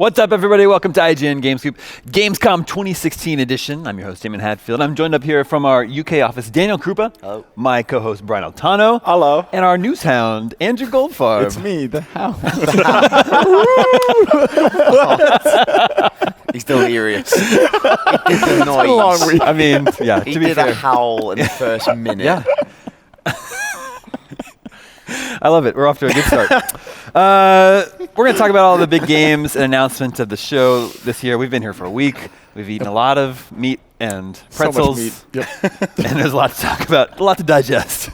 What's up, everybody? Welcome to IGN Gamescom, Gamescom 2016 edition. I'm your host, Damon Hatfield. I'm joined up here from our UK office, Daniel Krupa. Hello. My co-host, Brian Altano. Hello. And our news hound, Andrew Goldfarb. It's me, the hound. He's delirious. He did the noise. a long week. I mean, yeah, He to be did fair. a howl in the first minute. Yeah. I love it. We're off to a good start. We're going to talk about all the big games and announcements of the show this year. We've been here for a week. We've eaten a lot of meat and pretzels. So much meat. Yep. And there's a lot to talk about, a lot to digest.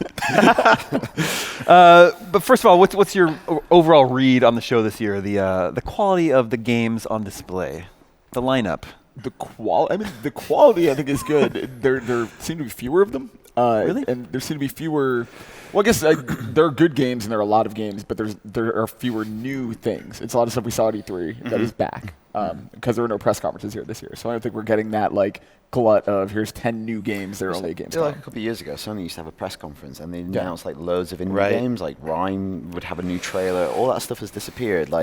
But first of all, what's your overall read on the show this year? The quality of the games on display, the lineup. The quality I think is good. There seem to be fewer of them. Really? And there seem to be fewer. Well, I guess there are good games and there are a lot of games, but there are fewer new things. It's a lot of stuff we saw at E3 that is back because there were no press conferences here this year. So I don't think we're getting that glut of here's 10 new games. They're only games. Like a couple of years ago, Sony used to have a press conference and they announced loads of indie games. Like Rhyme would have a new trailer. All that stuff has disappeared.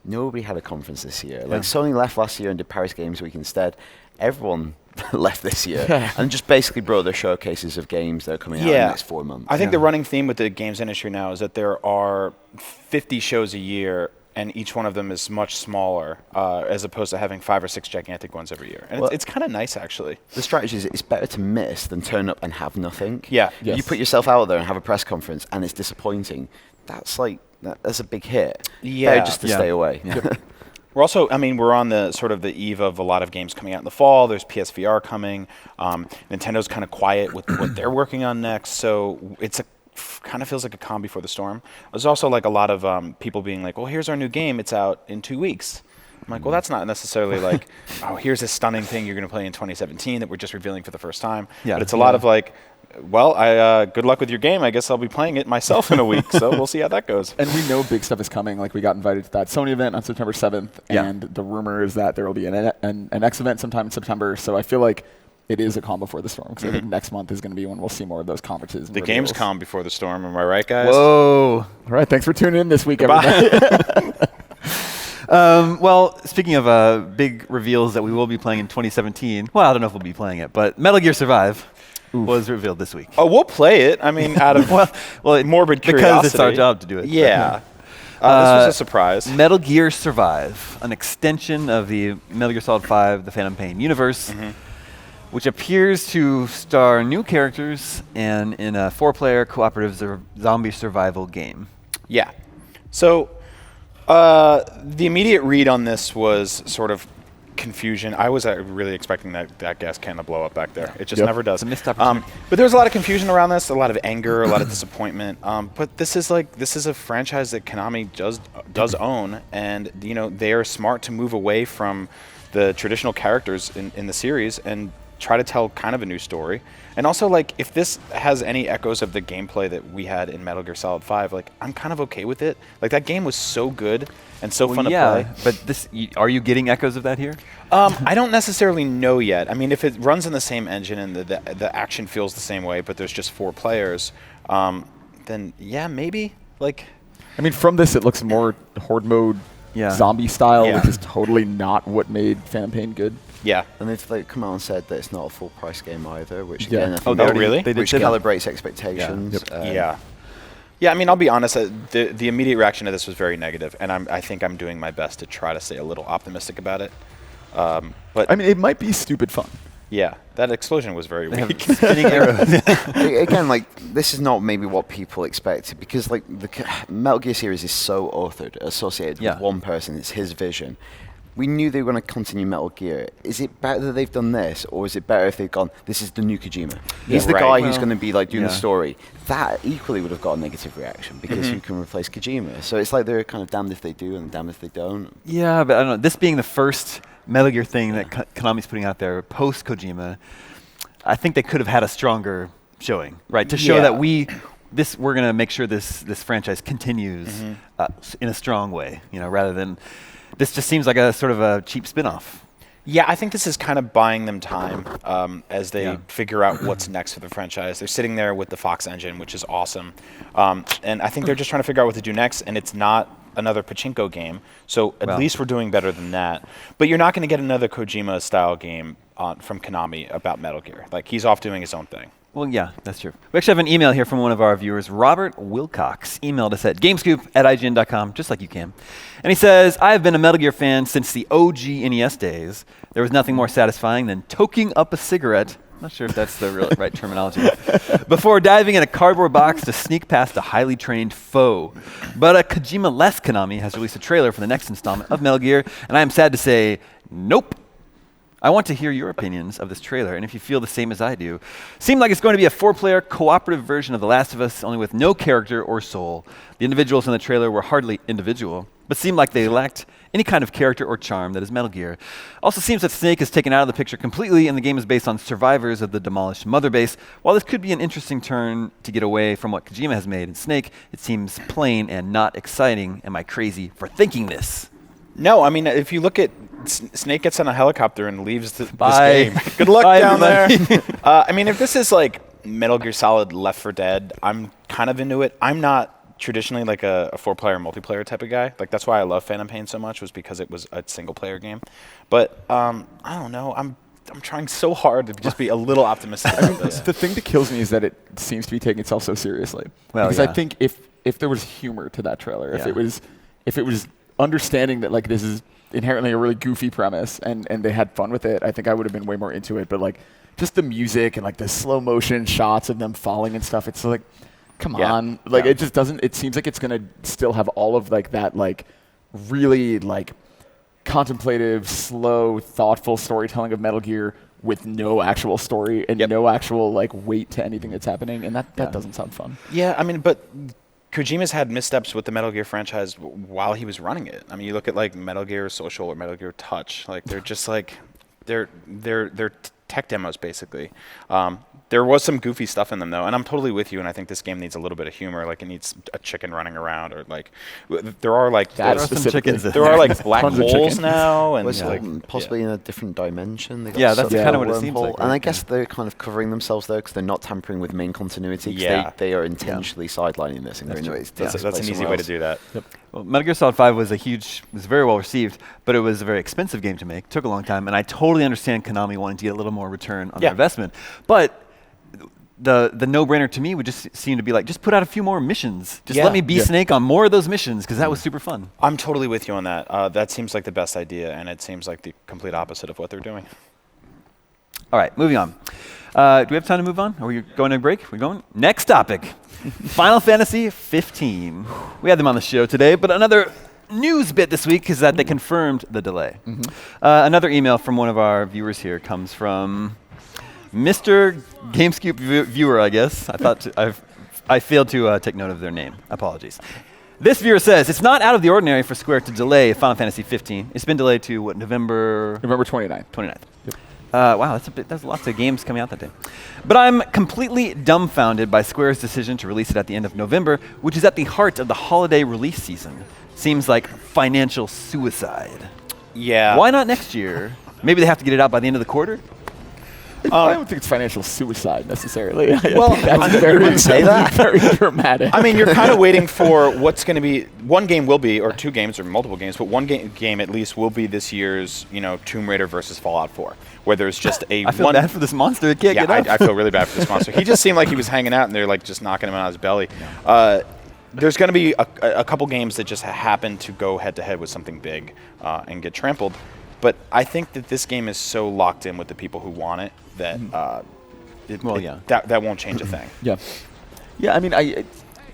Nobody had a conference this year. Sony left last year and did Paris Games Week instead. Everyone left this year and just basically brought their showcases of games that are coming out in the next 4 months. I think the running theme with the games industry now is that there are 50 shows a year and each one of them is much smaller as opposed to having 5 or 6 gigantic ones every year. And it's kind of nice, actually. The strategy is it's better to miss than turn up and have nothing. Yeah. You put yourself out there and have a press conference and it's disappointing. That's a big hit. Yeah. Better just to stay away. Yeah. We're also, we're on the sort of the eve of a lot of games coming out in the fall. There's PSVR coming. Nintendo's kind of quiet with what they're working on next. So it's kind of feels like a calm before the storm. There's also a lot of people being like, well, here's our new game. It's out in 2 weeks. I'm like, well, that's not necessarily oh, here's a stunning thing you're going to play in 2017 that we're just revealing for the first time. Yeah. But it's a lot of well, good luck with your game. I guess I'll be playing it myself in a week, so we'll see how that goes. And we know big stuff is coming. We got invited to that Sony event on September 7th, and the rumor is that there will be an X event sometime in September. So I feel like it is a calm before the storm, because I think next month is going to be when we'll see more of those conferences. The Gamescom before the storm, am I right, guys? Whoa. All right, thanks for tuning in this week, everybody. Well, speaking of big reveals that we will be playing in 2017, well, I don't know if we'll be playing it, but Metal Gear Survive was revealed this week. Oh, we'll play it. out of morbid curiosity. Because it's our job to do it. Yeah. This was a surprise. Metal Gear Survive, an extension of the Metal Gear Solid 5, the Phantom Pain universe, which appears to star new characters and in a 4-player cooperative zombie survival game. Yeah. So the immediate read on this was sort of confusion. I was really expecting that gas can to blow up back there. It just never does. It's a missed opportunity. But there's a lot of confusion around this, a lot of anger, a lot of disappointment. But this is a franchise that Konami does own, and they are smart to move away from the traditional characters in the series and try to tell kind of a new story. And also, if this has any echoes of the gameplay that we had in Metal Gear Solid 5, I'm kind of okay with it. That game was so good and so fun to play. But are you getting echoes of that here? I don't necessarily know yet. If it runs in the same engine and the action feels the same way, but there's just 4 players, then yeah, maybe. From this, it looks more horde mode zombie style, which is totally not what made Phantom Pain good. Yeah. And they've come out and said that it's not a full price game either, which Yeah. again, I think really? which calibrates expectations. Yeah. I'll be honest. The immediate reaction to this was very negative, and I think I'm doing my best to try to stay a little optimistic about it. But it might be stupid fun. Yeah, that explosion was very weak. Spinning arrows. Again, this is not maybe what people expected, because the Metal Gear series is so authored, associated with one person. It's his vision. We knew they were going to continue Metal Gear. Is it better that they've done this, or is it better if they've gone, this is the new Kojima? He's the guy who's going to be doing the story. That equally would have got a negative reaction, because who can replace Kojima? So it's they're kind of damned if they do and damned if they don't. Yeah, but I don't know. This being the first Metal Gear thing that Konami's putting out there post Kojima, I think they could have had a stronger showing, right? To show that we're going to make sure this franchise continues in a strong way, rather than this just seems like a sort of a cheap spin-off. Yeah, I think this is kind of buying them time as they figure out what's next for the franchise. They're sitting there with the Fox engine, which is awesome. And I think they're just trying to figure out what to do next, and it's not another pachinko game. So at least we're doing better than that. But you're not going to get another Kojima-style game from Konami about Metal Gear. Like, he's off doing his own thing. Well, yeah, that's true. We actually have an email here from one of our viewers. Robert Wilcox emailed us at gamescoop@ign.com, just like you can. And he says, I have been a Metal Gear fan since the OG NES days. There was nothing more satisfying than toking up a cigarette. Not sure if that's the right terminology. Before diving in a cardboard box to sneak past a highly trained foe. But a Kojima-less Konami has released a trailer for the next installment of Metal Gear, and I am sad to say, nope. I want to hear your opinions of this trailer, and if you feel the same as I do. Seemed like it's going to be a 4-player cooperative version of The Last of Us, only with no character or soul. The individuals in the trailer were hardly individual, but seemed like they lacked any kind of character or charm that is Metal Gear. Also seems that Snake is taken out of the picture completely, and the game is based on survivors of the demolished Mother Base. While this could be an interesting turn to get away from what Kojima has made in Snake, it seems plain and not exciting. Am I crazy for thinking this? No, I mean, if you look at Snake gets on a helicopter and leaves this Bye. game. Good luck Bye, down there. everybody. I mean, if this is like Metal Gear Solid Left 4 Dead, I'm kind of into it. I'm not traditionally like a 4-player multiplayer type of guy. Like, that's why I love Phantom Pain so much, was because it was a single-player game. But I don't know. I'm trying so hard to just be a little optimistic about this. The thing that kills me is that it seems to be taking itself so seriously. Well, because yeah. I think if there was humor to that trailer, Yeah. if it was understanding that like this is inherently a really goofy premise and they had fun with it, I think I would have been way more into it. But like just the music and like the slow motion shots of them falling and stuff, it's like, come on. Like it just doesn't, it seems like it's going to still have all of like that like really like contemplative, slow, thoughtful storytelling of Metal Gear with no actual story and no actual like weight to anything that's happening. And that doesn't sound fun. Yeah, I mean, but Kojima's had missteps with the Metal Gear franchise while he was running it. I mean, you look at like Metal Gear Social or Metal Gear Touch. Like they're just like they're tech demos basically. There was some goofy stuff in them though, and I'm totally with you. And I think this game needs a little bit of humor. Like it needs a chicken running around, or like there are like some chickens. There are like black Tons of holes chickens. now, and Was like possibly in a different dimension. They got Yeah, that's sucked kind of into what a it seems wormhole. like, And right? I guess they're kind of covering themselves there because they're not tampering with main continuity. 'Cause Yeah. they are intentionally sidelining this and going, no, it's that's an easy way to do that. Well, Metal Gear Solid 5 was very well received, but it was a very expensive game to make. Took a long time, and I totally understand Konami wanting to get a little more return on their investment. But the no-brainer to me would just seem to be like, just put out a few more missions. Just let me be Snake on more of those missions, because that was super fun. I'm totally with you on that. That seems like the best idea, and it seems like the complete opposite of what they're doing. All right, moving on. Do we have time to move on? Are we going to a break? We're going? Next topic. Final Fantasy 15. We had them on the show today, but another news bit this week is that they confirmed the delay. Another email from one of our viewers here comes from Mr. Gamescoop viewer, I guess. I failed to take note of their name. Apologies. This viewer says, it's not out of the ordinary for Square to delay Final Fantasy 15. It's been delayed to, what, November 29th. 29th. Yep. Wow, that's lots of games coming out that day. But I'm completely dumbfounded by Square's decision to release it at the end of November, which is at the heart of the holiday release season. Seems like financial suicide. Yeah. Why not next year? Maybe they have to get it out by the end of the quarter? I don't think it's financial suicide necessarily. Well, that's very dramatic. I mean, you're kind of waiting for what's going to be. One game will be, or two games, or multiple games, but one game at least will be this year's, Tomb Raider versus Fallout 4, where there's just a. I feel bad for this monster. It can't get up. I feel really bad for this monster. He just seemed like he was hanging out, and they're like just knocking him out of his belly. There's going to be a couple games that just happen to go head to head with something big and get trampled. But I think that this game is so locked in with the people who want it that that won't change a thing. Yeah. I mean,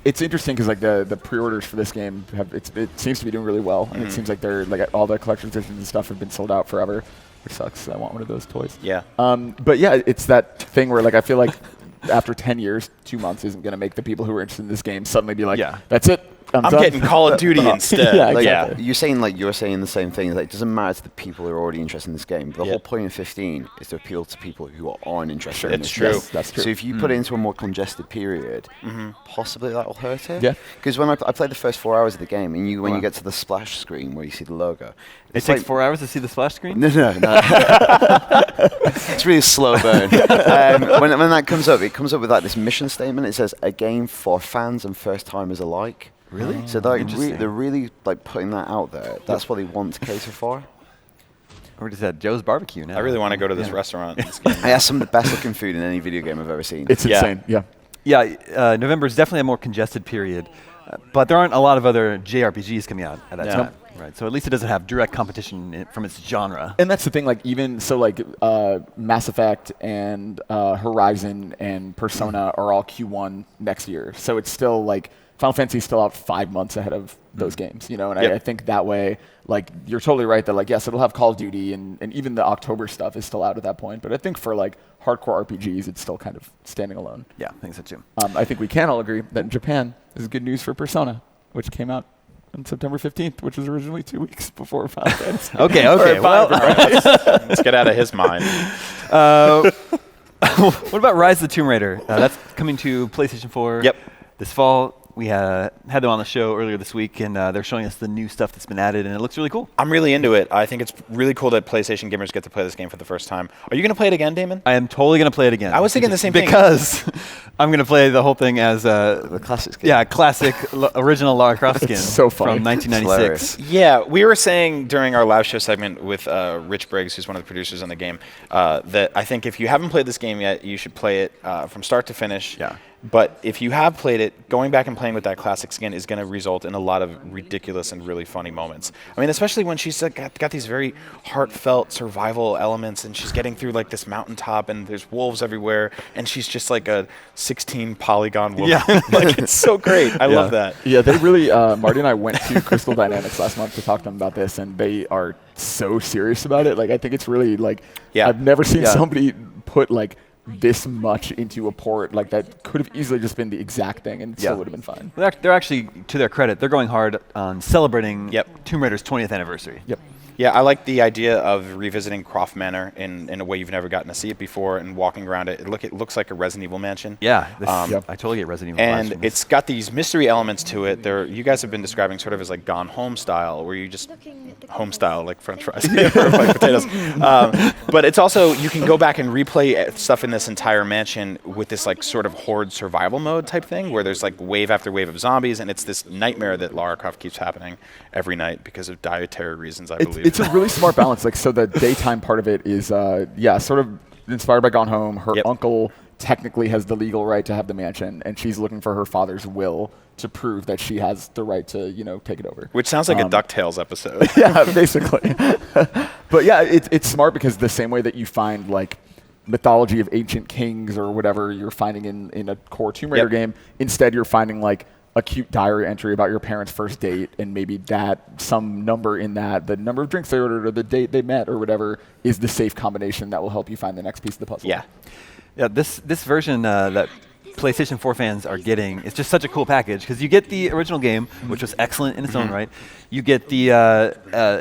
it's interesting because like the pre-orders for this game it seems to be doing really well, and it seems like they're like all the collection editions and stuff have been sold out forever, which sucks. I want one of those toys. Yeah. But yeah, it's that thing where like I feel like after 10 years, 2 months isn't going to make the people who are interested in this game suddenly be like, that's it. I'm done. getting Call of Duty instead. Yeah, Like, exactly. You're saying the same thing. Like, it doesn't matter to the people who are already interested in this game. The whole point of 15 is to appeal to people who aren't interested in It's this true. game. Yes, that's true. So if you put it into a more congested period, possibly that will hurt it. Yeah. Because when I played the first 4 hours of the game, and when you get to the splash screen where you see the logo, It takes 4 hours to see the splash screen? No. It's really a slow burn. When that comes up, it comes up with like this mission statement. It says, a game for fans and first timers alike. Really? So like Interesting. they're really like putting that out there. That's what they want to cater for. We're just at Joe's Barbecue now. I really want to go to this restaurant. This game. I have some of the best looking food in any video game I've ever seen. It's insane. Yeah. Yeah, November is definitely a more congested period, but there aren't a lot of other JRPGs coming out at that time. Right, so at least it doesn't have direct competition from its genre. And that's the thing, like even so, like Mass Effect and Horizon and Persona are all Q1 next year. So it's still like Final Fantasy is still out 5 months ahead of those games, you know. And I think that way, like you're totally right that like yes, it'll have Call of Duty and even the October stuff is still out at that point. But I think for like hardcore RPGs, it's still kind of standing alone. Yeah, I think so too. I think we can all agree that in Japan is good news for Persona, which came out on September 15th, which was originally 2 weeks before Final Fantasy. Okay. Well, Let's get out of his mind. What about Rise of the Tomb Raider? That's coming to PlayStation 4 Yep. this fall. We had them on the show earlier this week, and they're showing us the new stuff that's been added, and it looks really cool. I'm really into it. I think it's really cool that PlayStation gamers get to play this game for the first time. Are you going to play it again, Damon? I am totally going to play it again. I was thinking the same thing. Because I'm going to play the whole thing as the classic skin. Yeah, classic original Lara Croft skin so funny. from 1996. Yeah, we were saying during our live show segment with Rich Briggs, who's one of the producers on the game, that I think if you haven't played this game yet, you should play it from start to finish. Yeah. But if you have played it, going back and playing with that classic skin is going to result in a lot of ridiculous and really funny moments. I mean, especially when she's got these very heartfelt survival elements, and she's getting through like this mountaintop, and there's wolves everywhere, and she's just like a 16 polygon woman. Yeah. Like it's so great. I love that. Yeah, they really. Marty and I went to Crystal Dynamics last month to talk to them about this, and they are so serious about it. Like, I think it's really like I've never seen somebody put like this much into a port like that. Could have easily just been the exact thing, and it still would have been fine. They're actually, to their credit, they're going hard on celebrating Tomb Raider's 20th anniversary. Yep. Yeah, I like the idea of revisiting Croft Manor in a way you've never gotten to see it before, and walking around it. It looks like a Resident Evil mansion. Yeah, I totally get Resident Evil. And it's got these mystery elements to it. You guys have been describing sort of as like Gone Home style, where you just home style like French fries or like potatoes. But it's also you can go back and replay stuff in this entire mansion with this like sort of horde survival mode type thing, where there's like wave after wave of zombies, and it's this nightmare that Lara Croft keeps happening every night because of dietary reasons, I believe. It's a really smart balance. Like, so the daytime part of it is, sort of inspired by Gone Home. Her uncle technically has the legal right to have the mansion, and she's looking for her father's will to prove that she has the right to, take it over. Which sounds like a DuckTales episode. Yeah, basically. But yeah, it's smart because the same way that you find like mythology of ancient kings or whatever you're finding in a core Tomb Raider game, instead you're finding like a cute diary entry about your parents' first date, and maybe some number in that, the number of drinks they ordered or the date they met or whatever, is the safe combination that will help you find the next piece of the puzzle. Yeah. Yeah, this version that PlayStation 4 fans are getting is just such a cool package, because you get the original game, which was excellent in its own right. You get the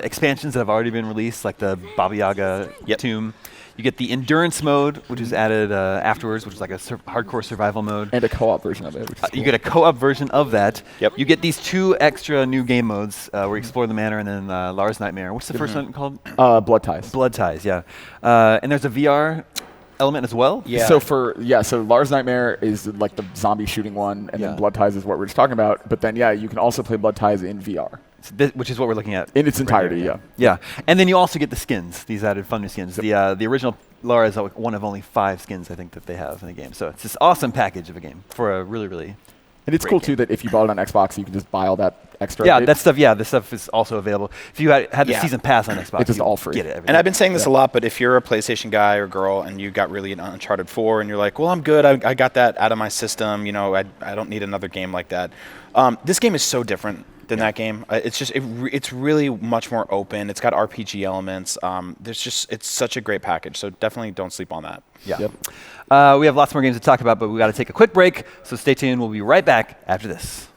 expansions that have already been released, like the Baba Yaga tomb. You get the endurance mode, which is added afterwards, which is like a hardcore survival mode. And a co-op version of it. Which is cool. You get a co-op version of that. Yep. You get these 2 extra new game modes where you explore the manor, and then Lara's Nightmare. What's the first one called? Blood Ties. Blood Ties, yeah. And there's a VR element as well. Yeah. So Lara's Nightmare is like the zombie shooting one, and then Blood Ties is what we're just talking about. But then you can also play Blood Ties in VR. Which is what we're looking at. In its entirety, Yeah. And then you also get the skins, these added fun new skins. The original Lara is one of only 5 skins, I think, that they have in the game. So it's this awesome package of a game for a really, really And it's cool, too, that if you bought it on Xbox, you can just buy all that extra. Yeah, this stuff is also available. If you had the season pass on Xbox, it's just all free. Get it. And I've been saying this a lot, but if you're a PlayStation guy or girl and you got really into Uncharted 4 and you're like, well, I'm good, I got that out of my system, I don't need another game like that. This game is so different than that game. It's really much more open. It's got RPG elements. It's such a great package. So definitely don't sleep on that. Yeah. Yep. We have lots more games to talk about, but we got to take a quick break. So stay tuned. We'll be right back after this.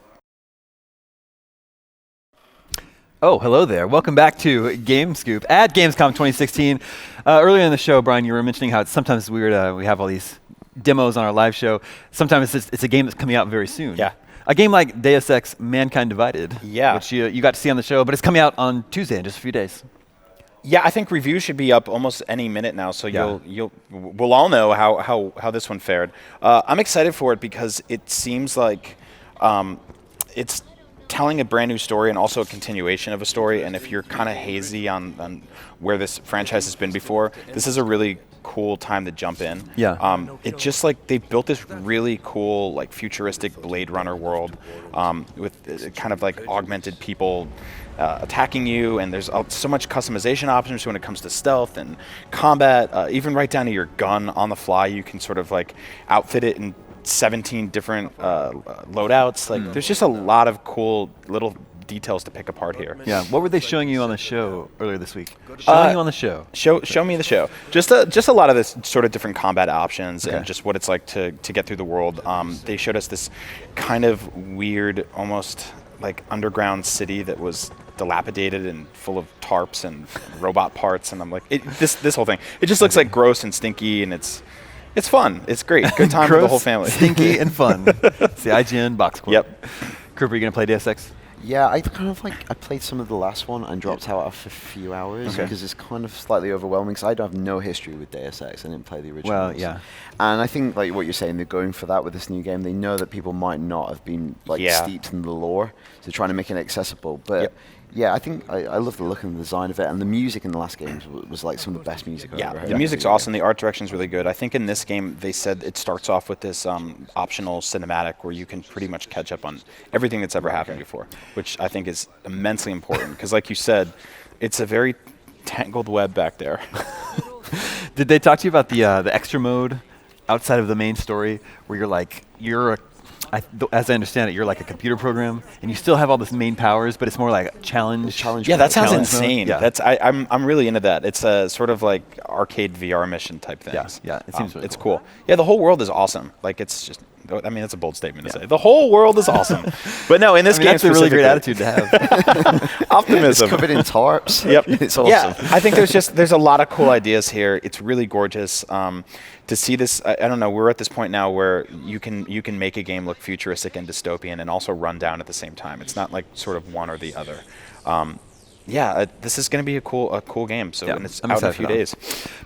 Oh, hello there. Welcome back to Game Scoop at Gamescom 2016. Earlier in the show, Brian, you were mentioning how it's sometimes weird. We have all these demos on our live show. Sometimes it's a game that's coming out very soon. Yeah. A game like Deus Ex Mankind Divided, which you got to see on the show, but it's coming out on Tuesday in just a few days. Yeah, I think reviews should be up almost any minute now, so we'll all know how this one fared. I'm excited for it because it seems like it's telling a brand new story and also a continuation of a story, and if you're kind of hazy on where this franchise has been before, this is a really cool time to jump in. Yeah. It just like they built this really cool like futuristic Blade Runner world with kind of like augmented people attacking you, and there's so much customization options when it comes to stealth and combat, even right down to your gun on the fly. You can sort of like outfit it in 17 different loadouts. Like there's just a lot of cool little details to pick apart here. Yeah. What were they showing you on the show earlier this week? Showing you on the show. Show me the show. Just a lot of this sort of different combat options and just what it's like to get through the world. They showed us this kind of weird, almost like underground city that was dilapidated and full of tarps and robot parts, and I'm like, this whole thing. It just looks like gross and stinky, and it's fun. It's great. Good time for the whole family. Stinky and fun. It's the IGN box quote. Yep. Krupa, are you gonna play Deus Ex? Yeah, I played some of the last one and dropped out after a few hours because it's kind of slightly overwhelming. Because I don't have no history with Deus Ex. I didn't play the original. Well, yeah. And I think like what you're saying, they're going for that with this new game. They know that people might not have been like steeped in the lore, so they're trying to make it accessible. But yeah, I think I love the look and the design of it, and the music in the last game was like some of the best music I've ever heard. The music's awesome. The art direction's really good. I think in this game they said it starts off with this optional cinematic where you can pretty much catch up on everything that's ever happened before, which I think is immensely important because, like you said, it's a very tangled web back there. Did they talk to you about the extra mode outside of the main story, where as I understand it, you're like a computer program, and you still have all this main powers, but it's more like challenge. Yeah, that sounds insane. Yeah. I'm really into that. It's a sort of like arcade VR mission type things. Yeah, it seems really it's cool. Yeah, the whole world is awesome. Like it's just, I mean, that's a bold statement to say. The whole world is awesome. But no, in this game, that's a really great attitude to have. It's Optimism. covered in tarps. Yep, it's awesome. Yeah, I think there's a lot of cool ideas here. It's really gorgeous. To see this, I don't know. We're at this point now where you can make a game look futuristic and dystopian, and also run down at the same time. It's not like sort of one or the other. This is going to be a cool game. So and it's out in a few days.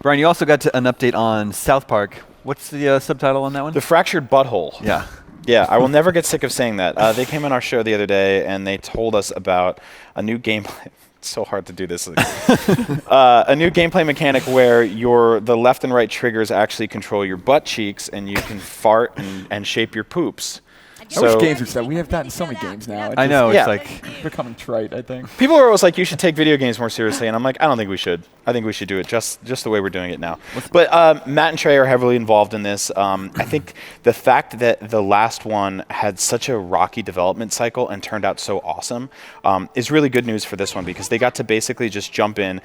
Brian, you also got an update on South Park. What's the subtitle on that one? The Fractured Butthole. Yeah. Yeah, I will never get sick of saying that. They came on our show the other day, and they told us about a new gameplay. It's so hard to do this. A new gameplay mechanic where the left and right triggers actually control your butt cheeks, and you can fart and shape your poops. I wish games would say we have that in so many games now. I know, it's like becoming trite, I think. People are always like, you should take video games more seriously, and I'm like, I don't think we should. I think we should do it just the way we're doing it now. But Matt and Trey are heavily involved in this. I think the fact that the last one had such a rocky development cycle and turned out so awesome is really good news for this one, because they got to basically just jump in,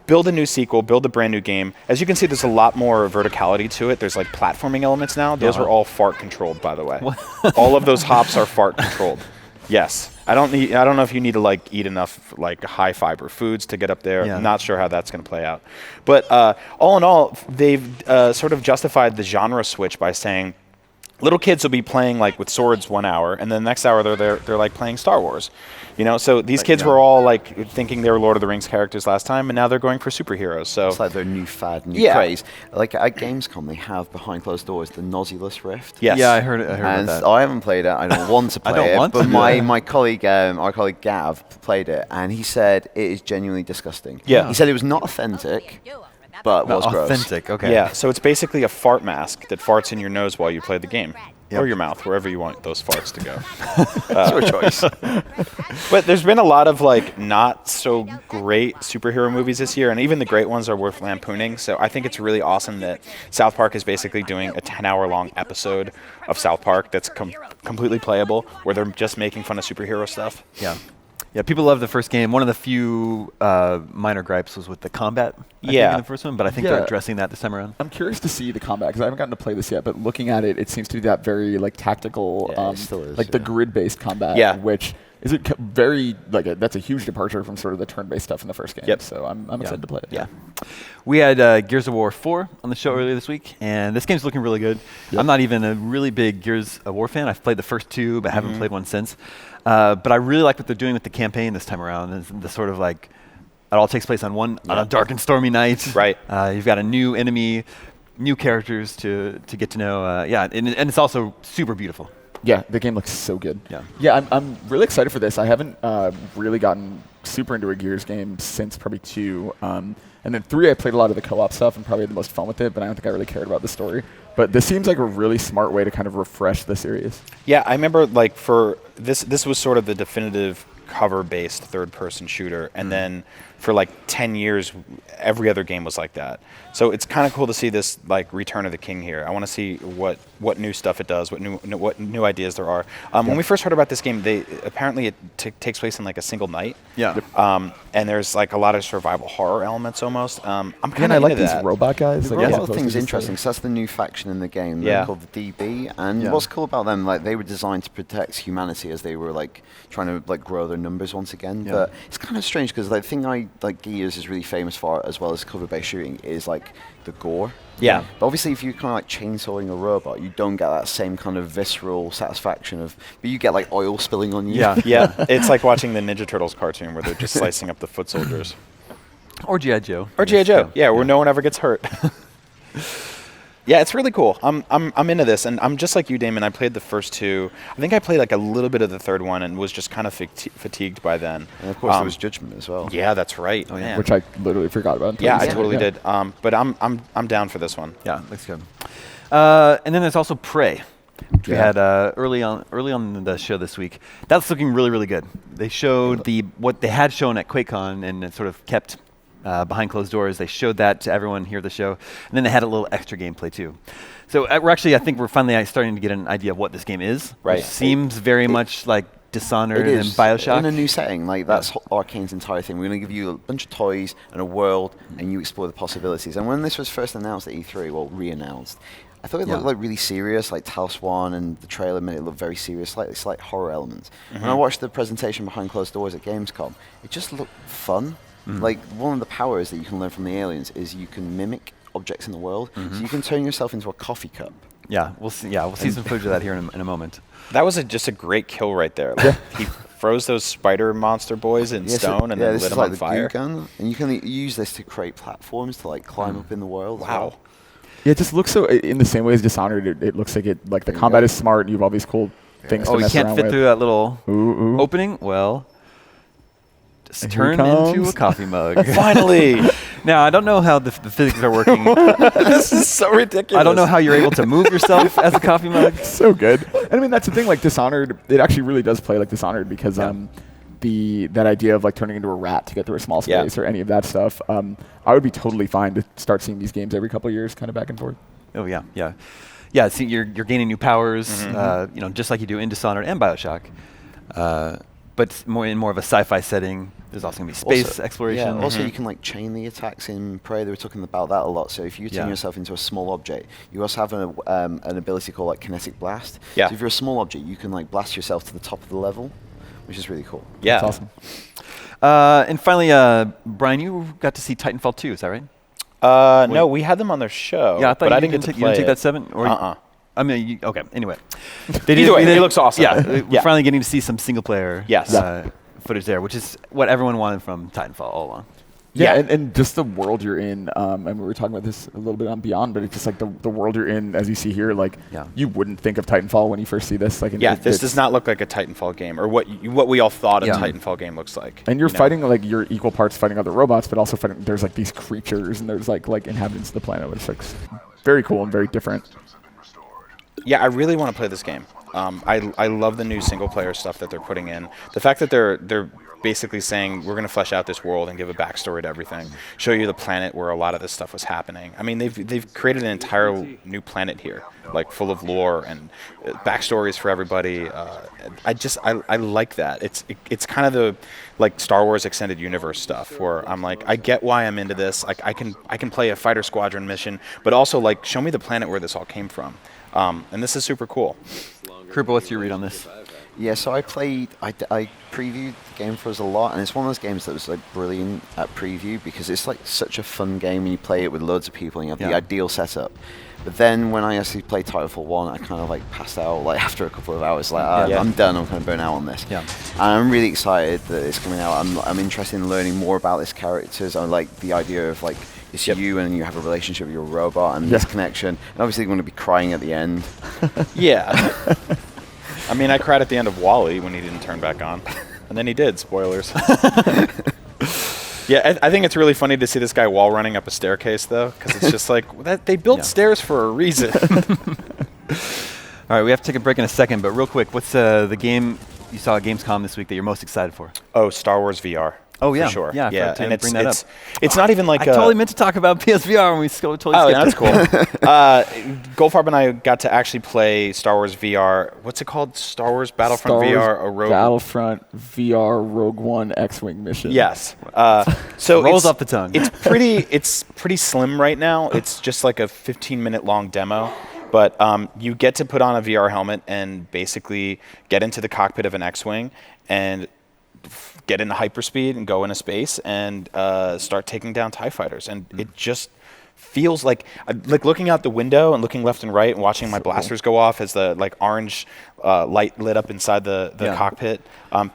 build a new sequel, build a brand new game. As you can see, there's a lot more verticality to it. There's like platforming elements now. Those are all fart controlled, by the way. All of those hops are fart controlled. Yes. I don't know if you need to like eat enough like high fiber foods to get up there. Yeah. Not sure how that's going to play out. But all in all, they've sort of justified the genre switch by saying little kids will be playing like with swords 1 hour, and then the next hour they're like playing Star Wars. You know, so these kids were all like thinking they were Lord of the Rings characters last time, and now they're going for superheroes. So it's like their new fad, new craze. Like at Gamescom, they have behind closed doors the Nozulus Rift. Yes. Yeah, I heard about that. I haven't played it. I don't want to play it. But my colleague, our colleague Gav, played it, and he said it is genuinely disgusting. Yeah. He said it was not authentic, but was gross. Authentic, okay. Yeah, so it's basically a fart mask that farts in your nose while you play the game. Or your mouth, wherever you want those farts to go. It's your choice. But there's been a lot of like not so great superhero movies this year, and even the great ones are worth lampooning. So I think it's really awesome that South Park is basically doing a 10-hour-long episode of South Park that's completely playable, where they're just making fun of superhero stuff. Yeah. Yeah, people love the first game. One of the few minor gripes was with the combat, I think, in the first one, but I think they're addressing that this time around. I'm curious to see the combat, because I haven't gotten to play this yet, but looking at it, it seems to be that very like tactical, it still is, like the grid-based combat, which is very, like, that's a huge departure from sort of the turn-based stuff in the first game. Yep. So I'm excited to play it. Yeah. We had Gears of War 4 on the show earlier this week, and this game's looking really good. I'm not even a really big Gears of War fan. I've played the first two, but haven't played one since. But I really like what they're doing with the campaign this time around. It's the sort of like, it all takes place on a dark and stormy night. Right. You've got a new enemy, new characters to get to know. And it's also super beautiful. Yeah, the game looks so good. Yeah. Yeah, I'm really excited for this. I haven't really gotten super into a Gears game since probably 2. And then 3, I played a lot of the co-op stuff and probably had the most fun with it, but I don't think I really cared about the story. But this seems like a really smart way to kind of refresh the series. Yeah, I remember like for this was sort of the definitive cover-based third-person shooter, and then for like 10 years, every other game was like that. So it's kind of cool to see this like Return of the King here. I want to see what new stuff it does, what new ideas there are. When we first heard about this game, apparently it takes place in like a single night. Yeah. And there's like a lot of survival horror elements almost. I'm kind And of I like into these that. robot guys. The like, as robot opposed to thing's just interesting, because that's the new faction in the game. Yeah. They're called the DB, and Yeah. what's cool about them, like they were designed to protect humanity as they were like trying to like grow their numbers once again. Yeah. But it's kind of strange because like, the thing I like Gears is really famous for, as well as cover-based shooting, is like the gore. Yeah. But obviously, if you're kind of like chainsawing a robot, you don't get that same kind of visceral satisfaction of, but you get like oil spilling on you. Yeah. Yeah, it's like watching the Ninja Turtles cartoon where they're just slicing up the foot soldiers. Or G.I. Joe. Or G.I. Joe, yeah, where no one ever gets hurt. Yeah, it's really cool. I'm into this, and I'm just like you, Damon. I played the first 2. I think I played like a little bit of the third one and was just kind of fatigued by then. And of course, there was Judgment as well. Yeah, that's right. Oh, yeah. Which I literally forgot about. until Yeah, you I said it. totally Yeah. did. But I'm down for this one. Yeah, looks good. And then there's also Prey, which we Yeah. had early on the show this week. That's looking really, really good. They showed what they had shown at QuakeCon, and it sort of kept behind closed doors. They showed that to everyone here at the show, and then they had a little extra gameplay too. So I think we're finally starting to get an idea of what this game is. Right. It seems very much like Dishonored It and is Bioshock. in a new setting. Like that's Arcane's entire thing. We're going to give you a bunch of toys and a world, and you explore the possibilities. And when this was first announced at E3, well, re-announced, I thought it looked like really serious, like Talos 1, and the trailer made it look very serious, like it's like horror elements. When I watched the presentation behind closed doors at Gamescom, it just looked fun. Like one of the powers that you can learn from the aliens is you can mimic objects in the world. So you can turn yourself into a coffee cup. Yeah, we'll see. Yeah, we'll see some footage of that here in a moment. That was just a great kill right there. Like, he froze those spider monster boys in stone and then this lit is them like on the fire. goo gun, and you can use this to create platforms to like climb up in the world. as Wow. well. Yeah, it just looks so. In the same way as Dishonored, it looks like the There you combat go. is smart, and you have all these cool things Oh, to you mess can't around fit with. through that little Ooh. opening? Well, just Here turn he into a comes. coffee mug. Finally! Now, I don't know how the physics are working. This is so ridiculous. I don't know how you're able to move yourself as a coffee mug. So good. And I mean, that's the thing. Like Dishonored, it actually really does play like Dishonored because that idea of like turning into a rat to get through a small Yeah. space or any of that stuff, I would be totally fine to start seeing these games every couple of years, kind of back and forth. Oh yeah, yeah, yeah. See, you're gaining new powers, just like you do in Dishonored and Bioshock, but more of a sci-fi setting. There's also gonna be space Also- exploration. Yeah, also you can like chain the attacks in Prey. They were talking about that a lot. So if you turn Yeah. yourself into a small object, you also have an ability called like kinetic blast. Yeah. So if you're a small object, you can like blast yourself to the top of the level, which is really cool. Yeah. It's awesome. And finally, Brian, you got to see Titanfall 2, is that right? No, we had them on their show. Yeah, I thought but you I didn't didn't get to take, you didn't play take that it. 7? Or I mean, okay. Anyway, Either way, it looks awesome. Yeah, we're Yeah. finally getting to see some single player Yes. footage there, which is what everyone wanted from Titanfall all along. Yeah, Yeah. and just the world you're in. And we were talking about this a little bit on Beyond, but it's just like the world you're in, as you see here. Like you wouldn't think of Titanfall when you first see this. Like, Yeah, this does not look like a Titanfall game, or what we all thought a Yeah. Titanfall game looks like. And you're you know? fighting like you're equal parts fighting other robots, but also fighting. There's like these creatures and there's like inhabitants of the planet, which looks very cool and very different. Yeah, I really want to play this game. I love the new single player stuff that they're putting in. The fact that they're basically saying we're going to flesh out this world and give a backstory to everything, show you the planet where a lot of this stuff was happening. I mean, they've created an entire new planet here, like full of lore and backstories for everybody. I like that. It's kind of the like Star Wars extended universe stuff where I'm like, I get why I'm into this. Like I can play a fighter squadron mission, but also like show me the planet where this all came from. And this is super cool. Krupa, what's your read on this? Yeah, so I previewed the game for us a lot, and it's one of those games that was like brilliant at preview because it's like such a fun game when you play it with loads of people and you have the ideal setup. But then when I actually played Titanfall 1, I kind of like passed out like after a couple of hours. Like I'm done. I'm kind of burnt out on this. Yeah. And I'm really excited that it's coming out. I'm interested in learning more about its characters. I like the idea of like it's you and you have a relationship with your robot and this connection. And obviously, you're going to be crying at the end. Yeah. I mean, I cried at the end of Wall-E when he didn't turn back on. And then he did, spoilers. Yeah, I think it's really funny to see this guy wall running up a staircase, though, because it's just like, they built stairs for a reason. All right, we have to take a break in a second, but real quick, what's the game you saw at Gamescom this week that you're most excited for? Oh, Star Wars VR. Oh, yeah. For sure. Yeah, and bring that up. It's not even like I totally meant to talk about PSVR when we totally Oh, skipped that's it. cool. Goldfarb and I got to actually play Star Wars VR. What's it called? Star Wars Battlefront VR? Battlefront VR Rogue One X-Wing mission. Yes. So Rolls off the tongue. It's pretty slim right now. It's just like a 15-minute long demo. But you get to put on a VR helmet and basically get into the cockpit of an X-Wing and get into hyperspeed and go into space and start taking down TIE fighters. And it just feels like looking out the window and looking left and right and watching my blasters go off as the orange light lit up inside the cockpit.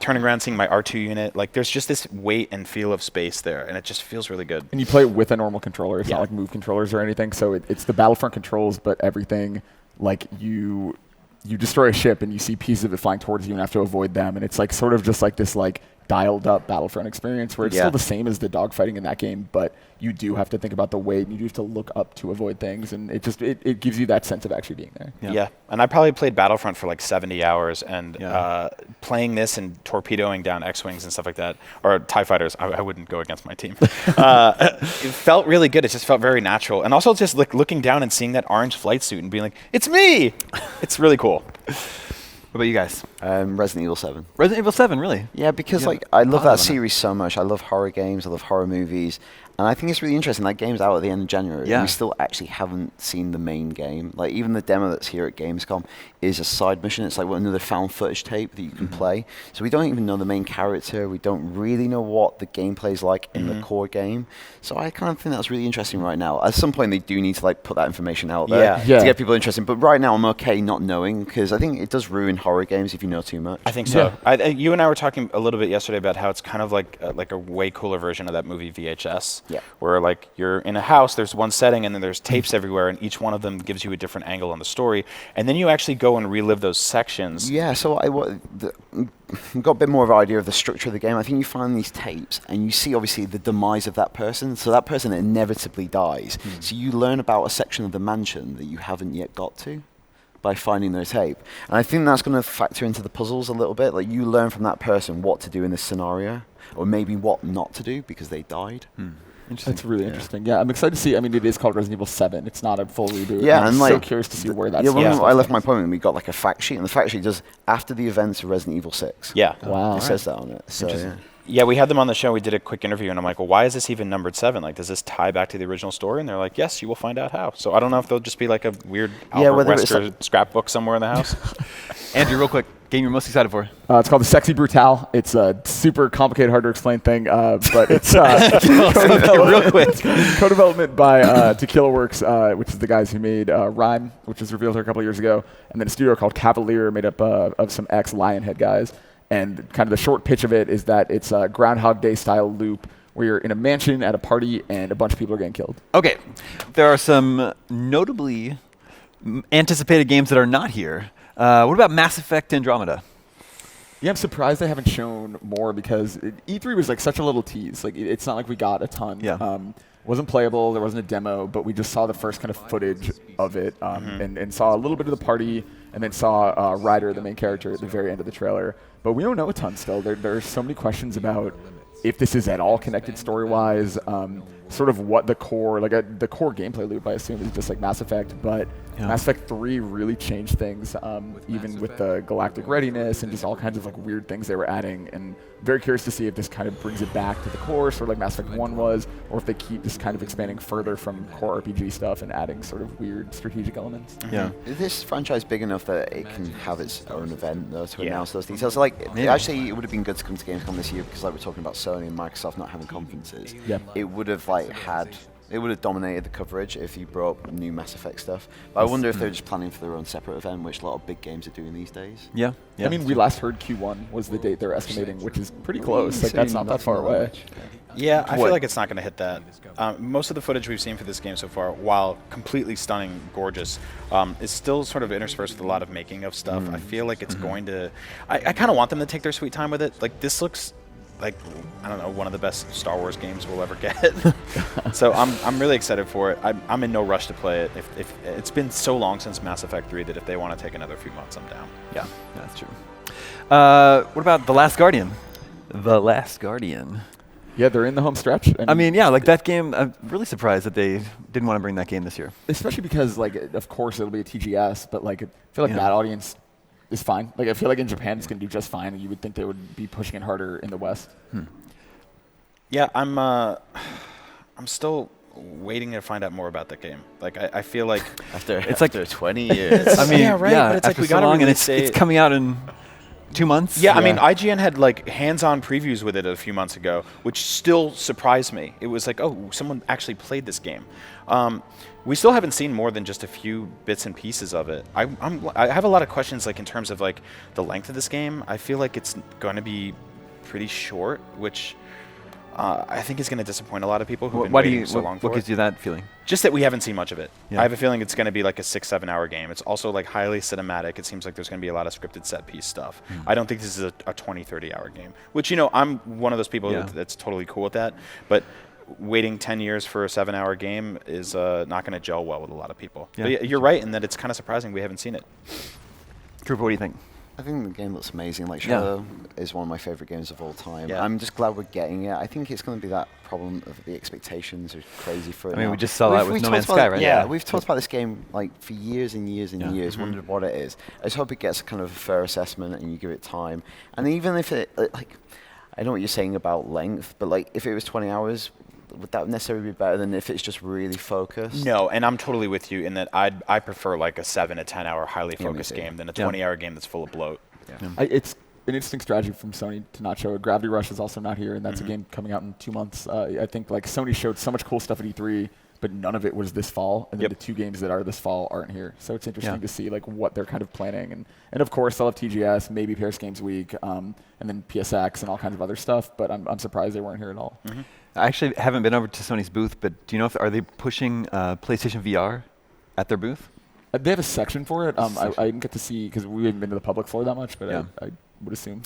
Turning around, seeing my R2 unit. There's just this weight and feel of space there, and it just feels really good. And you play it with a normal controller. It's not like Move controllers or anything. So it's the Battlefront controls, but everything you destroy a ship and you see pieces of it flying towards you and have to avoid them. And it's sort of just this dialed up Battlefront experience where it's still the same as the dogfighting in that game, but you do have to think about the weight and you do have to look up to avoid things, and it gives you that sense of actually being there. Yeah. And I probably played Battlefront for 70 hours, and playing this and torpedoing down X-Wings and stuff like that, or TIE fighters, I wouldn't go against my team. It felt really good. It just felt very natural. And also just looking down and seeing that orange flight suit and being like, it's me! It's really cool. What about you guys? Resident Evil 7. Resident Evil 7, really? Yeah, because I love that series so much. I love horror games. I love horror movies. And I think it's really interesting. That game's out at the end of January. Yeah. We still actually haven't seen the main game. Even the demo that's here at Gamescom is a side mission. It's another found footage tape that you can play. So we don't even know the main character. We don't really know what the gameplay's like in the core game. So I kind of think that's really interesting right now. At some point, they do need to put that information out there to get people interested. But right now, I'm okay not knowing, because I think it does ruin horror games if you know too much. I think so. You and I were talking a little bit yesterday about how it's kind of like a way cooler version of that movie VHS. Yeah. Where you're in a house, there's one setting, and then there's tapes everywhere, and each one of them gives you a different angle on the story, and then you actually go and relive those sections. Yeah, so I got a bit more of an idea of the structure of the game. I think you find these tapes, and you see obviously the demise of that person. So that person inevitably dies. So you learn about a section of the mansion that you haven't yet got to by finding their tape. And I think that's going to factor into the puzzles a little bit. You learn from that person what to do in this scenario, or maybe what not to do because they died. That's really interesting. Yeah, I'm excited to see. I mean, it is called Resident Evil 7. It's not a full reboot. Yeah, I'm so curious to see where that's going. I left my point, and we got a fact sheet, and the fact sheet does after the events of Resident Evil 6. Yeah. Wow. It says that on it. So, yeah, we had them on the show. We did a quick interview, and I'm like, well, why is this even numbered 7? Does this tie back to the original story? And they're like, yes, you will find out how. So I don't know if they'll just be a weird Albert Wesker scrapbook somewhere in the house. Andrew, real quick, game you're most excited for? It's called The Sexy Brutale. It's a super complicated, hard to explain thing, but it's real quick. Co-development by Tequila Works, which is the guys who made Rhyme, which was revealed here a couple of years ago, and then a studio called Cavalier, made up of some ex-Lionhead guys. And kind of the short pitch of it is that it's a Groundhog Day style loop where you're in a mansion at a party and a bunch of people are getting killed. Okay, there are some notably anticipated games that are not here. What about Mass Effect Andromeda? Yeah, I'm surprised they haven't shown more because E3 was such a little tease. It's not like we got a ton. Yeah. Wasn't playable, there wasn't a demo, but we just saw the first kind of footage of it and saw a little bit of the party and then saw Ryder, the main character, at the very end of the trailer. But we don't know a ton still. There are so many questions about if this is at all connected story-wise, sort of what the core, the core gameplay loop, I assume, is just like Mass Effect, but Mass Effect 3 really changed things, even with the galactic readiness and just all kinds of weird things they were adding, and very curious to see if this kind of brings it back to the core, sort of like Mass Effect 1 was, or if they keep just kind of expanding further from core RPG stuff and adding sort of weird strategic elements. Yeah. Is this franchise big enough that it can have its own event, though, to announce those details? So, actually, it would have been good to come to Gamescom this year because, we're talking about Sony and Microsoft not having conferences. Yeah. It would have, it would have dominated the coverage if you brought up new Mass Effect stuff. But I wonder if they're just planning for their own separate event, which a lot of big games are doing these days. Yeah. I mean, we last heard Q1 was the date they're estimating, which is pretty close. That's not that far away. Yeah, I feel like it's not going to hit that. Most of the footage we've seen for this game so far, while completely stunning, gorgeous, is still sort of interspersed with a lot of making of stuff. I feel like it's going to... I kind of want them to take their sweet time with it. Like, this looks like, I don't know, one of the best Star Wars games we'll ever get. So I'm really excited for it. I'm in no rush to play it. If it's been so long since Mass Effect 3 that if they want to take another few months, I'm down. Yeah, that's true. What about The Last Guardian? The Last Guardian. Yeah, they're in the home stretch. I mean, yeah, like that game, I'm really surprised that they didn't want to bring that game this year. Especially because, like, of course it'll be a TGS, but like I feel like that audience is fine. Like, I feel like in Japan it's going to do just fine, and you would think they would be pushing it harder in the West. Yeah, I'm still waiting to find out more about that game. Like, I feel like after 20 years. I mean, yeah, right. But it's like we got to really say it's coming out in 2 months. Yeah, I mean, IGN had like hands-on previews with it a few months ago, which still surprised me. It was like, oh, someone actually played this game. We still haven't seen more than just a few bits and pieces of it. I have a lot of questions, like in terms of like the length of this game. I feel like it's going to be pretty short, which I think is going to disappoint a lot of people who've been waiting so long for it. What gives you that feeling? Just that we haven't seen much of it. Yeah. I have a feeling it's going to be like a 6-7 hour game. It's also like highly cinematic. It seems like there's going to be a lot of scripted set piece stuff. I don't think this is a 20-30 hour game, which, you know, I'm one of those people that's totally cool with that. But waiting 10 years for a 7-hour game is not going to gel well with a lot of people. Yeah. But you're right in that it's kind of surprising we haven't seen it. Cooper, what do you think? I think the game looks amazing. Like, Shadow is one of my favorite games of all time. Yeah. I'm just glad we're getting it. I think it's going to be that problem of the expectations are crazy for it. I mean, now. we just saw that with No Man's Sky, right? Yeah, we've talked about this game like for years and years and years, wondered what it is. I just hope it gets kind of a fair assessment and you give it time. And even if it, like, I know what you're saying about length, but like, if it was 20 hours, would that necessarily be better than if it's just really focused? No, and I'm totally with you in that I prefer like a 7 to 10 hour highly focused game than a 20 hour game that's full of bloat. It's an interesting strategy from Sony to not show it. Gravity Rush is also not here, and that's a game coming out in 2 months. I think like Sony showed so much cool stuff at E3, but none of it was this fall, and then the 2 games that are this fall aren't here. So it's interesting to see like what they're kind of planning, and of course they'll have TGS, maybe Paris Games Week, and then PSX and all kinds of other stuff. But I'm surprised they weren't here at all. I actually haven't been over to Sony's booth, but do you know are they pushing PlayStation VR at their booth? They have a section for it. I didn't get to see because we haven't been to the public floor that much, but I would assume.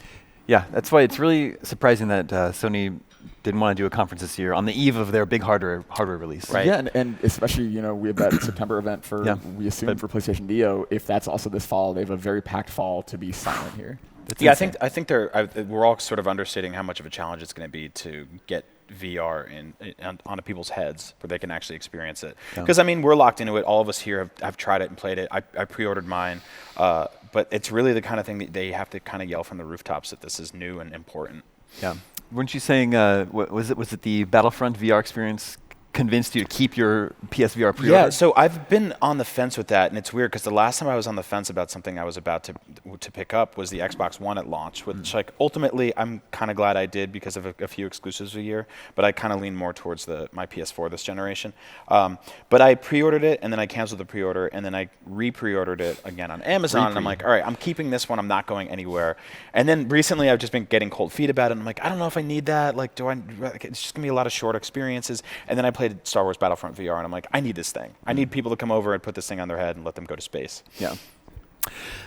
Yeah, that's why it's really surprising that Sony didn't want to do a conference this year on the eve of their big hardware release. Right. Yeah, and especially, you know, we have that September event for, we assume, for PlayStation Neo. If that's also this fall, they have a very packed fall to be silent here. I think we're all sort of understating how much of a challenge it's going to be to get VR onto people's heads where they can actually experience it. Because, I mean, we're locked into it. All of us here have tried it and played it. I pre-ordered mine. But it's really the kind of thing that they have to kind of yell from the rooftops that this is new and important. Yeah. Weren't you saying, was it the Battlefront VR experience convinced you to keep your PSVR pre-order? Yeah, so I've been on the fence with that, and it's weird because the last time I was on the fence about something I was about to pick up was the Xbox One at launch, which like ultimately I'm kind of glad I did because of a few exclusives a year, but I kind of lean more towards my PS4 this generation. But I pre-ordered it, and then I canceled the pre-order, and then I re-pre-ordered it again on Amazon, and I'm like, all right, I'm keeping this one, I'm not going anywhere. And then recently I've just been getting cold feet about it, and I'm like, I don't know if I need that, like, it's just going to be a lot of short experiences. And then I played Star Wars Battlefront VR, and I'm like, I need this thing. I need people to come over and put this thing on their head and let them go to space. Yeah.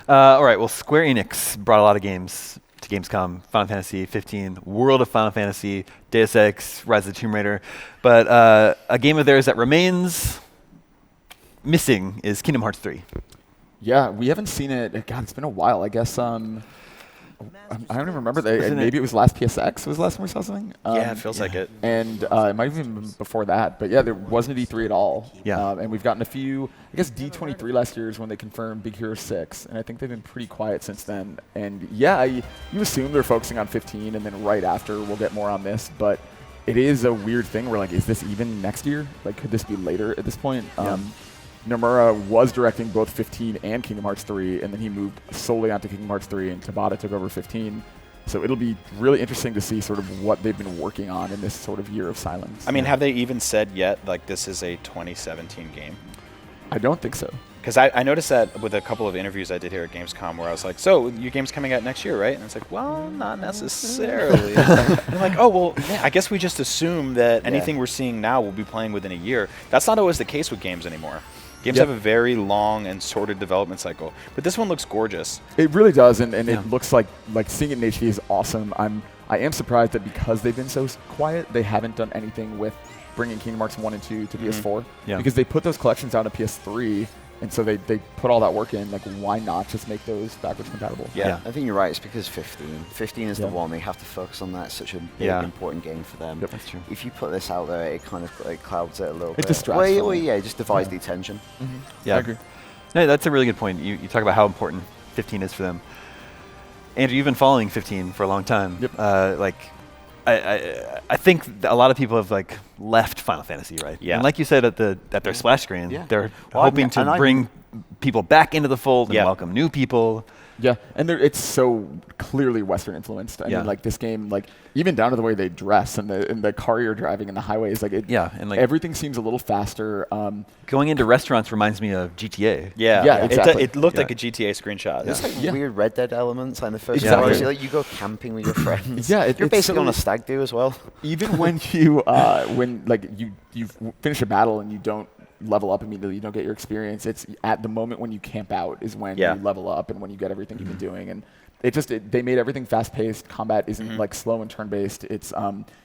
All right, well, Square Enix brought a lot of games to Gamescom. Final Fantasy 15, World of Final Fantasy, Deus Ex, Rise of the Tomb Raider. But a game of theirs that remains missing is Kingdom Hearts 3. Yeah, we haven't seen it. God, it's been a while. I guess I don't even remember. Maybe it was last PSX was the last time we saw something. Yeah, it feels like it. And it might have even been before that. But yeah, there wasn't an E3 at all. Yeah. And we've gotten a few, I guess D23 last year is when they confirmed Big Hero 6. And I think they've been pretty quiet since then. And yeah, you assume they're focusing on 15, and then right after we'll get more on this. But it is a weird thing where, like, is this even next year? Like, could this be later at this point? Yeah. Nomura was directing both 15 and Kingdom Hearts 3, and then he moved solely onto Kingdom Hearts 3, and Tabata took over 15. So it'll be really interesting to see sort of what they've been working on in this sort of year of silence. I mean, have they even said yet, like, this is a 2017 game? I don't think so. Because I noticed that with a couple of interviews I did here at Gamescom where I was like, so your game's coming out next year, right? And it's like, well, not necessarily. And I'm like, oh, well, yeah, I guess we just assume that anything we're seeing now will be playing within a year. That's not always the case with games anymore. Games have a very long and sorted development cycle. But this one looks gorgeous. It really does, and it looks like seeing it in HD is awesome. I am surprised that because they've been so quiet, they haven't done anything with bringing Kingdom Hearts 1 and 2 to PS4. Yeah. Because they put those collections out on PS3, and so they put all that work in. Like, why not just make those backwards compatible? Yeah. I think you're right. It's because 15 is the one. They have to focus on that. It's such a big, important game for them. Yep, that's true. If you put this out there, it kind of clouds it a little bit. It distracts. Well, it just divides the attention. Yeah, I agree. No, that's a really good point. You talk about how important 15 is for them. Andrew, you've been following 15 for a long time. Yep. I think a lot of people have left Final Fantasy, right? Yeah. And like you said at their splash screen, they're hoping to bring people back into the fold and welcome new people. Yeah, and it's so clearly Western influenced. I mean, this game, even down to the way they dress and the car you're driving in the highways, everything seems a little faster. Going into restaurants reminds me of GTA. Yeah, exactly. It looked like a GTA screenshot. There's weird Red Dead elements in the first Exactly. you go camping with your friends. You're basically on a stag do as well. Even when you you finish a battle and you don't level up immediately, you don't get your experience. It's at the moment when you camp out is when you level up and when you get everything you've been doing. And they made everything fast-paced. Combat isn't slow and turn-based. It's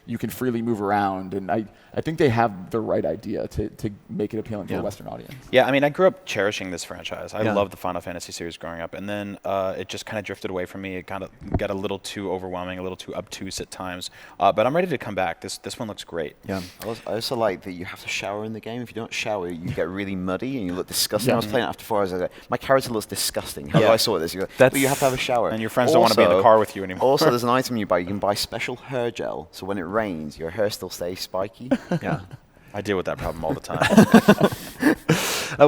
you can freely move around, and I think they have the right idea to make it appealing to a Western audience. Yeah, I mean, I grew up cherishing this franchise. I loved the Final Fantasy series growing up, and then it just kind of drifted away from me. It kind of got a little too overwhelming, a little too obtuse at times. But I'm ready to come back. This one looks great. Yeah. I also like that you have to shower in the game. If you don't shower, you get really muddy and you look disgusting. I was playing it after 4 hours. I was like, my character looks disgusting. How do I sort this? You go, but you have to have a shower. And your friends don't want to be in the car with you anymore. Also, there's an item you buy. You can buy special hair gel, so when it rains, your hair still stays spiky. Yeah. I deal with that problem all the time.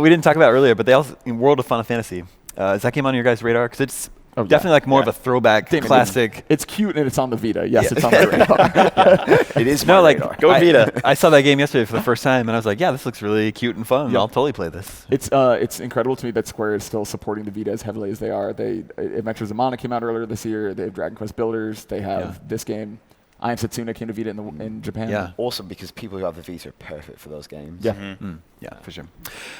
We didn't talk about it earlier, but they also, in World of Final Fantasy, is that game on your guys' radar? Because it's definitely more of a throwback, classic. It's cute and it's on the Vita. Yes, it's on the radar. It is my radar. Go Vita. I saw that game yesterday for the first time, and I was like, yeah, this looks really cute and fun. I'll totally play this. It's incredible to me that Square is still supporting the Vita as heavily as they are. Adventures of Mana came out earlier this year. They have Dragon Quest Builders. They have this game. I Am Setsuna came to Vita in Japan. Yeah. Also because people who have the Vita are perfect for those games. Yeah. Yeah, for sure.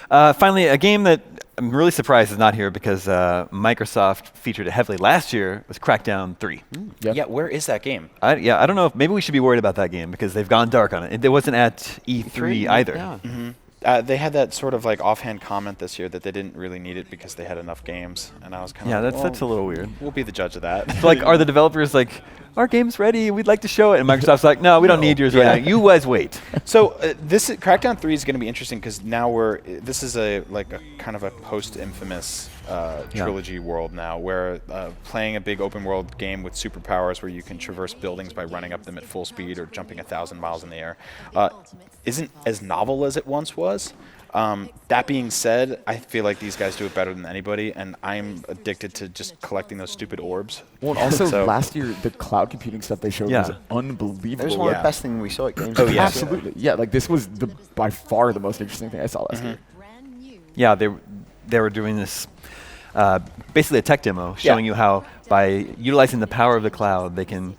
Finally, a game that I'm really surprised is not here because Microsoft featured it heavily last year was Crackdown 3. Yeah, where is that game? I don't know if maybe we should be worried about that game because they've gone dark on it. It wasn't at E3 either. Yeah. They had that sort of offhand comment this year that they didn't really need it because they had enough games, and I was kind of that's a little weird. We'll be the judge of that. So, are the developers our game's ready, we'd like to show it, and Microsoft's like, no, we don't need yours right now. You guys wait. So Crackdown 3 is going to be interesting because now this is a kind of a post-infamous trilogy world now, where playing a big open world game with superpowers where you can traverse buildings by running up them at full speed or jumping 1,000 miles in the air isn't as novel as it once was. That being said, I feel like these guys do it better than anybody, and I'm addicted to just collecting those stupid orbs. Well, and also last year, the cloud computing stuff they showed was unbelievable. It was one of the best things we saw at Gamescom. Oh, yeah. Absolutely. Yeah, this was by far the most interesting thing I saw last year. Yeah, they were doing this, basically a tech demo showing you how by utilizing the power of the cloud, they can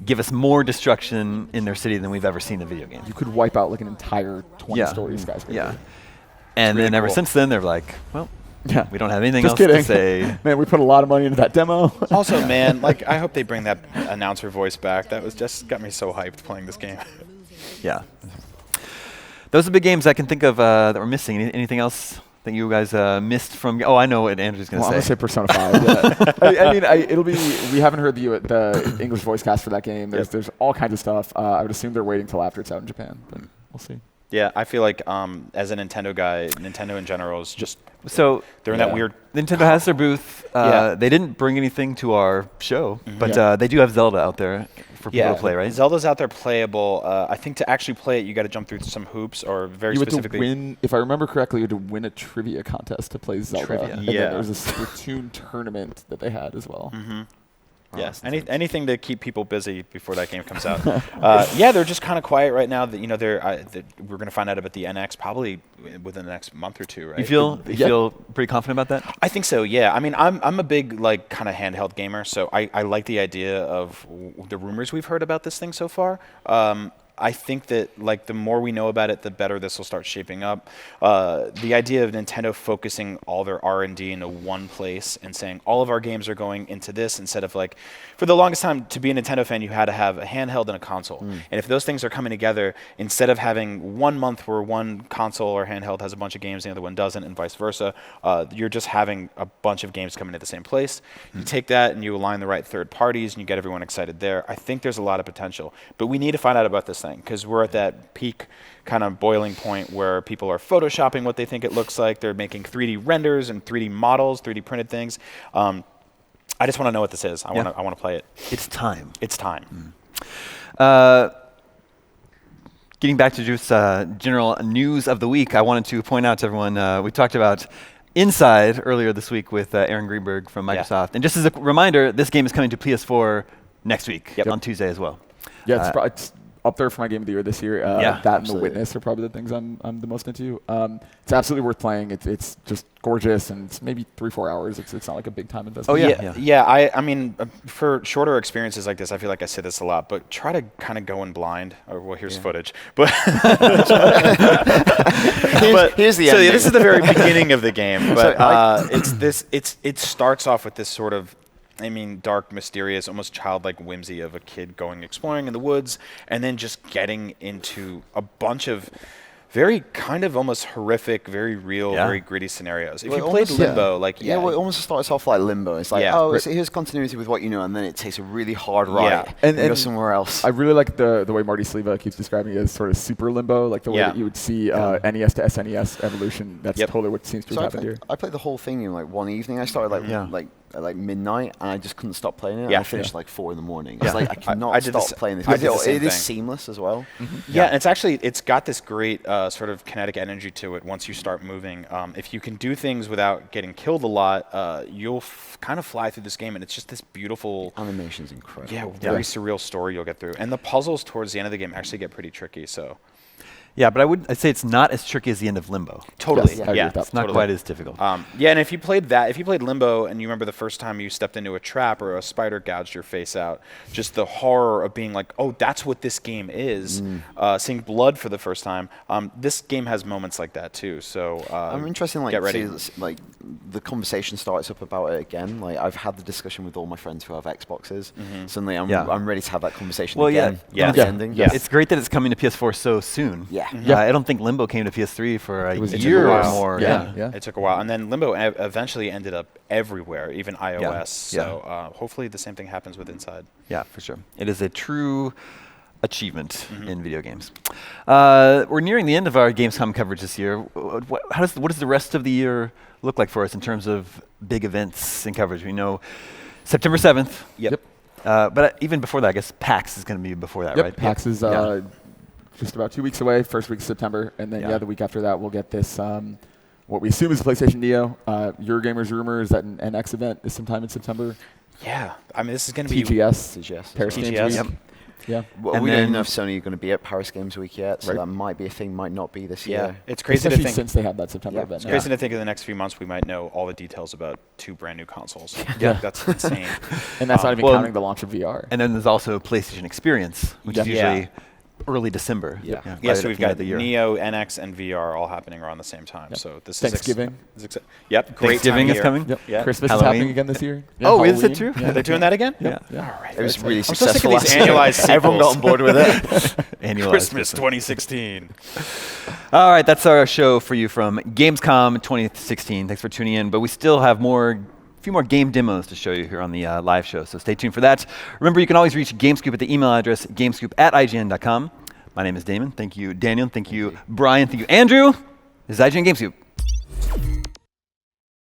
give us more destruction in their city than we've ever seen in a video game. You could wipe out an entire 20-story skyscraper. Yeah. And really then ever cool. since then, they're like, well, we don't have anything else kidding. to say. Man, we put a lot of money into that demo. Also, man, I hope they bring that announcer voice back. That was just got me so hyped playing this game. Yeah. Those are the big games I can think of that we're missing. Anything else that you guys missed from? Oh, I know what Andrew's going to say. I'm going to say Persona 5. I mean, it'll be. We haven't heard the English voice cast for that game. There's all kinds of stuff. I would assume they're waiting till after it's out in Japan, but we'll see. Yeah, I feel like as a Nintendo guy, Nintendo in general is just they're in that weird. Nintendo has their booth. They didn't bring anything to our show, but they do have Zelda out there for people to play, right? Zelda's out there playable. I think to actually play it, you got to jump through some hoops, or very specifically. You had to win, if I remember correctly, you had to win a trivia contest to play Zelda. Trivia. And then there was a Splatoon tournament that they had as well. Yes, anything to keep people busy before that game comes out. Yeah, they're just kind of quiet right now. That we're going to find out about the NX probably within the next month or two, right? You feel pretty confident about that? I think so. Yeah. I mean, I'm a big like kind of handheld gamer, so I like the idea of the rumors we've heard about this thing so far. I think that like the more we know about it, the better this will start shaping up. The idea of Nintendo focusing all their R&D into one place and saying all of our games are going into this instead of like, for the longest time, to be a Nintendo fan, you had to have a handheld and a console. And if those things are coming together, instead of having 1 month where one console or handheld has a bunch of games and the other one doesn't, and vice versa, you're just having a bunch of games coming to the same place. You take that and you align the right third parties and you get everyone excited there. I think there's a lot of potential, but we need to find out about this thing, because we're at that peak kind of boiling point where people are photoshopping what they think it looks like. They're making 3D renders and 3D models, 3D printed things. I just want to know what this is. I want to play it. It's time. It's time. Getting back to just general news of the week, I wanted to point out to everyone, we talked about Inside earlier this week with Aaron Greenberg from Microsoft. And just as a reminder, this game is coming to PS4 next week on Tuesday as well. Yeah, it's up there for my game of the year this year. That and The Witness are probably the things I'm the most into. It's absolutely worth playing. It's just gorgeous, and it's maybe 3-4 hours. It's not like a big time investment. Oh yeah. I mean, for shorter experiences like this, I feel like I say this a lot, but try to kind of go in blind. Well, here's footage, but here's the so ending. this is the very beginning of the game, but it starts off with this sort of, I mean, dark, mysterious, almost childlike whimsy of a kid going exploring in the woods and then just getting into a bunch of very kind of almost horrific, very real, very gritty scenarios. If you played Limbo, well, it almost starts off like Limbo. It's like, here's continuity with what you know, and then it takes a really hard right and goes somewhere else. I really like the way Marty Sleva keeps describing it as sort of super Limbo, like the way that you would see NES to SNES evolution. That's totally what seems to have happened here. I played the whole thing in like one evening. I started like midnight, and I just couldn't stop playing it. Yeah. I finished like 4 in the morning. It's like I cannot stop playing this. It is seamless as well. Yeah, and it's got this great sort of kinetic energy to it once you start moving. If you can do things without getting killed a lot, you'll kind of fly through this game, and it's just this beautiful animation's incredible. Yeah, very surreal story you'll get through, and the puzzles towards the end of the game actually get pretty tricky. So. Yeah, but I'd say it's not as tricky as the end of Limbo. Totally. Yes, it's not quite as difficult. Yeah, and if you played Limbo and you remember the first time you stepped into a trap or a spider gouged your face out, just the horror of being like, oh, that's what this game is, seeing blood for the first time. This game has moments like that too. So I'm interested in get ready. like the conversation starts up about it again. Like I've had the discussion with all my friends who have Xboxes. Suddenly I'm ready to have that conversation again. It's great that it's coming to PS4 so soon. I don't think Limbo came to PS3 for a year or more. It took a while. And then Limbo eventually ended up everywhere, even iOS. So hopefully the same thing happens with Inside. Yeah, for sure. It is a true achievement in video games. We're nearing the end of our Gamescom coverage this year. What does the rest of the year look like for us in terms of big events and coverage? We know September 7th. But even before that, I guess PAX is going to be before that, right? PAX is just about 2 weeks away, first week of September. And then, the week after that, we'll get this, what we assume is the PlayStation Neo. Eurogamer's rumor is that an NX event is sometime in September. Yeah. I mean, this is going to be... TGS. Paris Games Week. Yeah. Well, we don't know if Sony are going to be at Paris Games Week yet, so that might be a thing, might not be this year. It's crazy to think... since they have that September event. It's crazy to think in the next few months we might know all the details about 2 brand new consoles. That's insane. And that's not even counting the launch of VR. And then there's also PlayStation Experience, which is usually... early December. So we've got Neo, NX, and VR all happening around the same time. So this Thanksgiving. Great Thanksgiving is coming. Christmas Halloween. is happening again this year. Oh, is it true? They're doing that again? Yeah. All right. It was really I'm so sick successful. of these annualized sequels. Everyone got on board with it. Annualized Christmas 2016. All right, that's our show for you from Gamescom 2016. Thanks for tuning in. But we still have a few more game demos to show you here on the live show, so stay tuned for that. Remember, you can always reach GameScoop at the email address gamescoop@ign.com. My name is Damon. Thank you, Daniel. Thank you, Brian. Thank you, Andrew. This is IGN GameScoop.